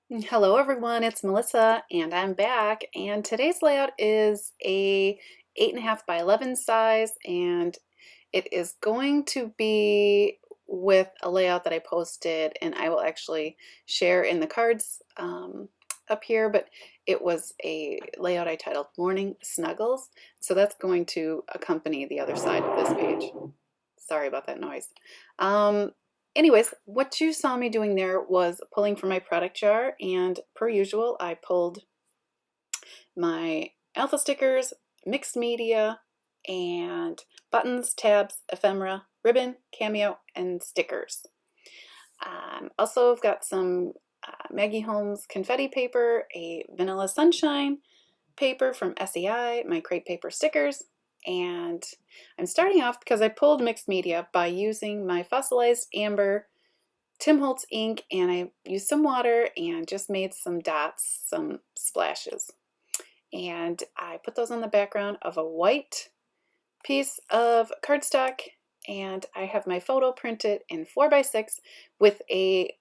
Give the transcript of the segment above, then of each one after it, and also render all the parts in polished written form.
Hello everyone, it's Melissa and I'm back, and today's layout is a 8.5 by 11 size, and it is going to be with a layout that I posted, and I will actually share in the cards up here, but it was a layout I titled Morning Snuggles, so that's going to accompany the other side of this page. Sorry about that noise. Um, Anyways, what you saw me doing there was pulling from my product jar, and per usual, I pulled my alpha stickers, mixed media, and buttons, tabs, ephemera, ribbon, cameo, and stickers. Also, I've got some Maggie Holmes confetti paper, a vanilla sunshine paper from SEI, my crepe paper stickers, and I'm starting off because I pulled mixed media by using my fossilized amber Tim Holtz ink, and I used some water and just made some dots, some splashes. And I put those on the background of a white piece of cardstock, and I have my photo printed in 4x6 with a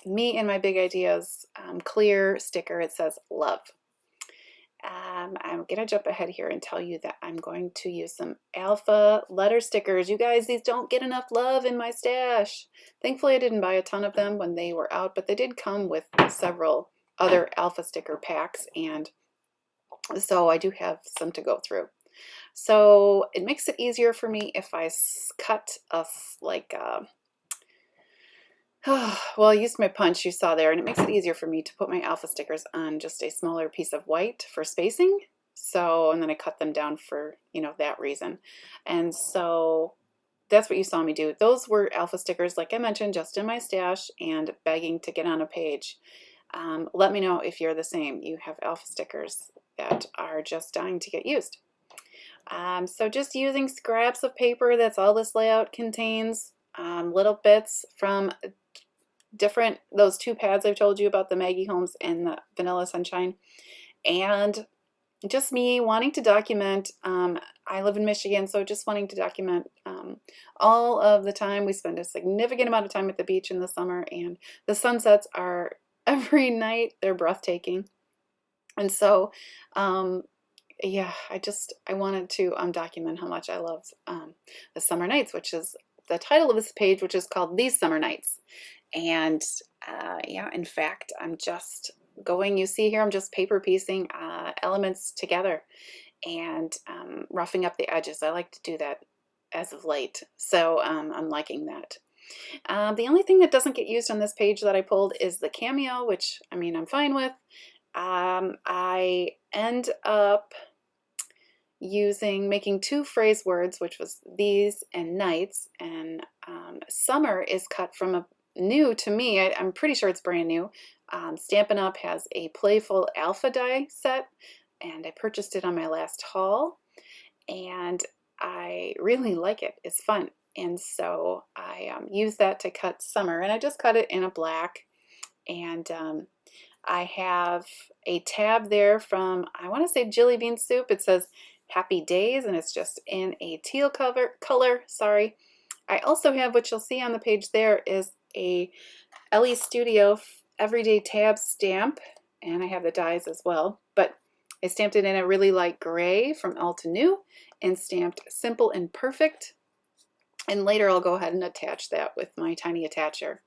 me and my big ideas clear sticker. It says love. I'm gonna jump ahead here and tell you that I'm going to use some alpha letter stickers. You guys, these don't get enough love in my stash. Thankfully, I didn't buy a ton of them when they were out, but they did come with several other alpha sticker packs, and so I do have some to go through. So it makes it easier for me if I cut well, I used my punch you saw there, and it makes it easier for me to put my alpha stickers on just a smaller piece of white for spacing. So, and then I cut them down for, that reason. And so that's what you saw me do. Those were alpha stickers, like I mentioned, just in my stash and begging to get on a page. Let me know if you're the same. You have alpha stickers that are just dying to get used. So just using scraps of paper, that's all this layout contains. Little bits from those two pads I've told you about, the Maggie Holmes and the Vanilla Sunshine, and just me wanting to document. I live in Michigan, so just wanting to document all of the time. We spend a significant amount of time at the beach in the summer, and the sunsets are every night. They're breathtaking. And so yeah, I wanted to document how much I love the summer nights, which is the title of this page, which is called These Summer Nights. And yeah, in fact, I'm just going, you see here, I'm just paper piecing elements together and roughing up the edges. I like to do that as of late, so I'm liking that. The only thing that doesn't get used on this page that I pulled is the cameo, which I mean I'm fine with. I end up making two phrase words, which was these and nights, and summer is cut from a new to me. I'm pretty sure it's brand new. Stampin' Up! Has a playful alpha die set, and I purchased it on my last haul, and I really like it. It's fun, and so I use that to cut summer, and I just cut it in a black, and I have a tab there from, I want to say Jilly Bean Soup. It says Happy Days, and it's just in a teal color. Sorry. I also have, what you'll see on the page there, is a Ellie Studio Everyday Tab stamp, and I have the dies as well, but I stamped it in a really light gray from All to New and stamped Simple and Perfect, and later I'll go ahead and attach that with my tiny attacher.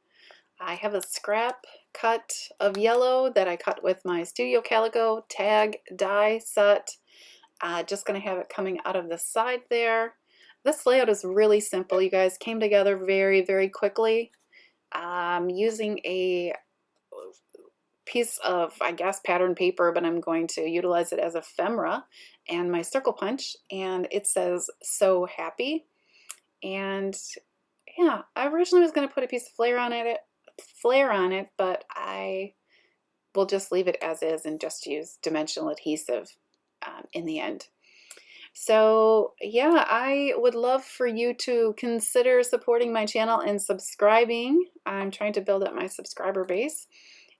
I have a scrap cut of yellow that I cut with my Studio Calico tag die set. Just going to have it coming out of the side there. This layout is really simple, you guys. Came together very, very quickly. Using a piece of, I guess, pattern paper, but I'm going to utilize it as ephemera, and my circle punch, and it says So Happy. And yeah, I originally was going to put a piece of flair on it, but I will just leave it as is and just use dimensional adhesive in the end. So yeah, I would love for you to consider supporting my channel and subscribing. I'm trying to build up my subscriber base.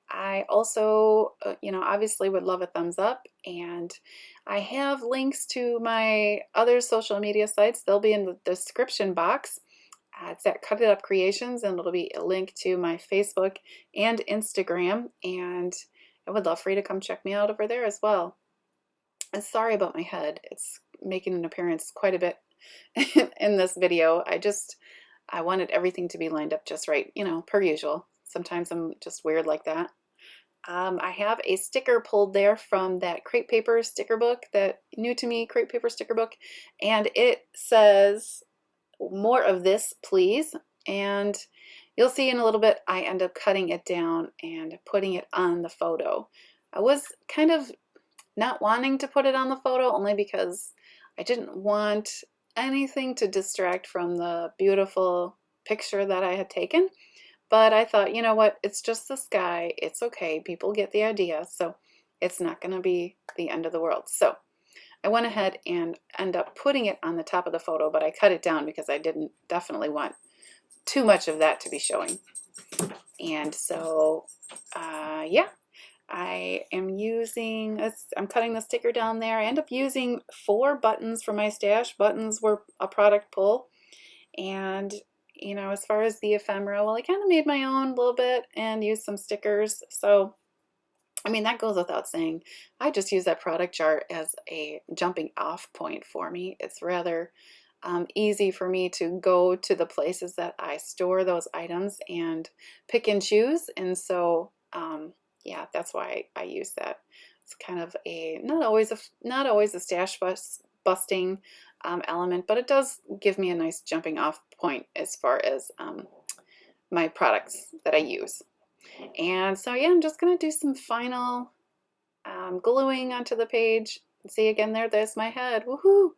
I also, obviously would love a thumbs up, and I have links to my other social media sites. They'll be in the description box. It's at Cut It Up Creations, and it'll be a link to my Facebook and Instagram, and I would love for you to come check me out over there as well. And sorry about my head. It's making an appearance quite a bit in this video. I wanted everything to be lined up just right, you know, per usual. Sometimes I'm just weird like that. I have a sticker pulled there from that crepe paper sticker book, that new to me crepe paper sticker book, and it says, "More of this, please." And you'll see in a little bit, I end up cutting it down and putting it on the photo. I was kind of not wanting to put it on the photo only because I didn't want anything to distract from the beautiful picture that I had taken. But I thought, you know what, it's just the sky. It's okay. People get the idea. So it's not going to be the end of the world. So I went ahead and end up putting it on the top of the photo, but I cut it down because I didn't definitely want too much of that to be showing. And so, yeah, I'm cutting the sticker down there. I end up using 4 buttons for my stash. Buttons were a product pull. And, you know, as far as the ephemera, well, I kind of made my own a little bit and used some stickers. So, I mean, that goes without saying. I just use that product chart as a jumping off point for me. It's rather easy for me to go to the places that I store those items and pick and choose. And so, yeah, that's why I use that. It's kind of a not always a stash busting element, but it does give me a nice jumping off point as far as my products that I use. And so, yeah, I'm just going to do some final gluing onto the page. See, again, there's my head. Woohoo!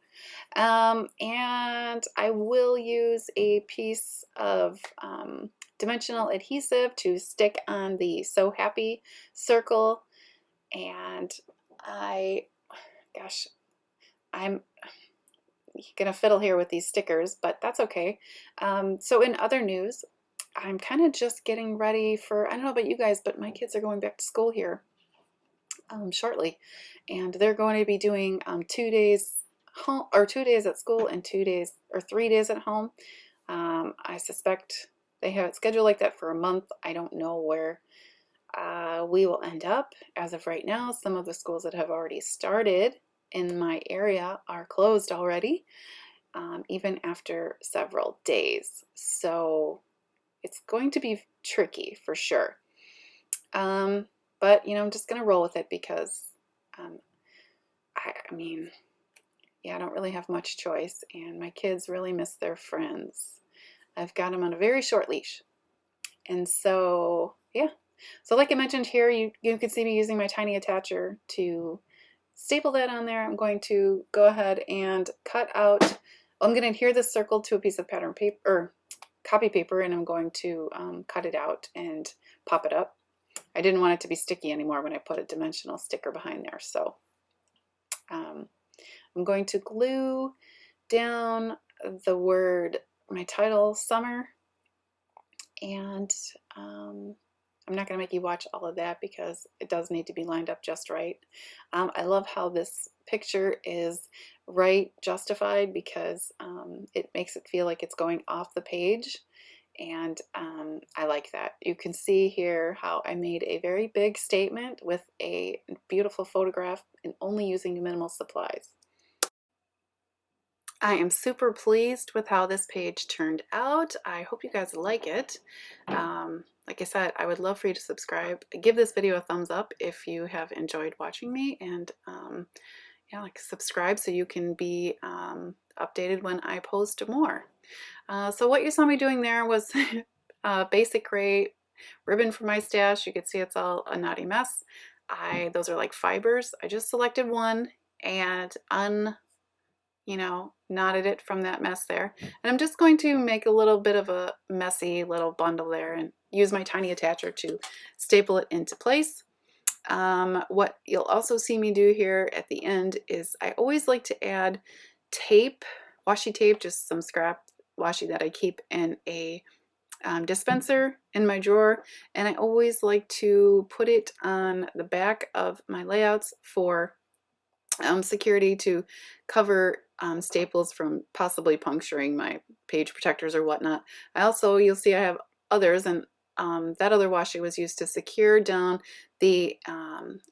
And I will use a piece of dimensional adhesive to stick on the So Happy circle. And gosh, I'm gonna fiddle here with these stickers, but that's okay. So in other news, I'm kind of just getting ready for, I don't know about you guys, but my kids are going back to school here shortly, and they're going to be doing 2 days home, or 2 days at school and 2 days or 3 days at home. I suspect they have it scheduled like that for a month. I don't know where we will end up. As of right now, some of the schools that have already started in my area are closed already, even after several days. So it's going to be tricky for sure. But, you know, I'm just going to roll with it because, I mean, yeah, I don't really have much choice, and my kids really miss their friends. I've got them on a very short leash. And so, yeah. So like I mentioned here, you can see me using my tiny attacher to staple that on there. I'm going to go ahead and cut out, I'm going to adhere this circle to a piece of pattern paper, or copy paper, and I'm going to cut it out and pop it up. I didn't want it to be sticky anymore when I put a dimensional sticker behind there. So I'm going to glue down the word, my title, Summer, and I'm not going to make you watch all of that because it does need to be lined up just right. I love how this picture is right justified because it makes it feel like it's going off the page, and I like that. You can see here how I made a very big statement with a beautiful photograph and only using minimal supplies. I am super pleased with how this page turned out. I hope you guys like it. Like I said, I would love for you to subscribe. Give this video a thumbs up if you have enjoyed watching me, and yeah, like subscribe so you can be updated when I post more. So what you saw me doing there was basic gray ribbon for my stash. You can see it's all a knotty mess. Those are like fibers. I just selected one and knotted it from that mess there. And I'm just going to make a little bit of a messy little bundle there and use my tiny attacher to staple it into place. What you'll also see me do here at the end is I always like to add tape, washi tape, just some scrap washi that I keep in a dispenser in my drawer, and I always like to put it on the back of my layouts for security, to cover staples from possibly puncturing my page protectors or whatnot. I also, you'll see I have others, and that other washi was used to secure down the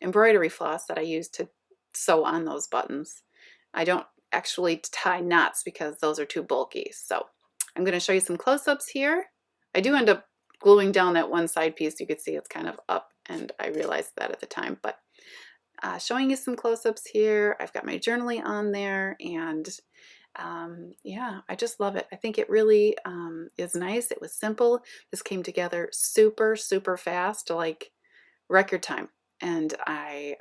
embroidery floss that I used to sew on those buttons. I don't actually tie knots because those are too bulky. So I'm going to show you some close-ups here. I do end up gluing down that one side piece. You can see it's kind of up, and I realized that at the time, but showing you some close-ups here. I've got my journaling on there, and yeah, I just love it. I think it really is nice. It was simple. This came together super, super fast, like record time, and I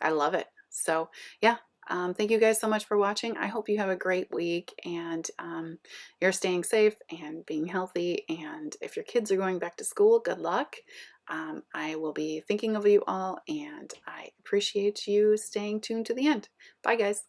love it. So yeah, thank you guys so much for watching. I hope you have a great week, and you're staying safe and being healthy. And if your kids are going back to school, good luck. I will be thinking of you all, and I appreciate you staying tuned to the end. Bye, guys.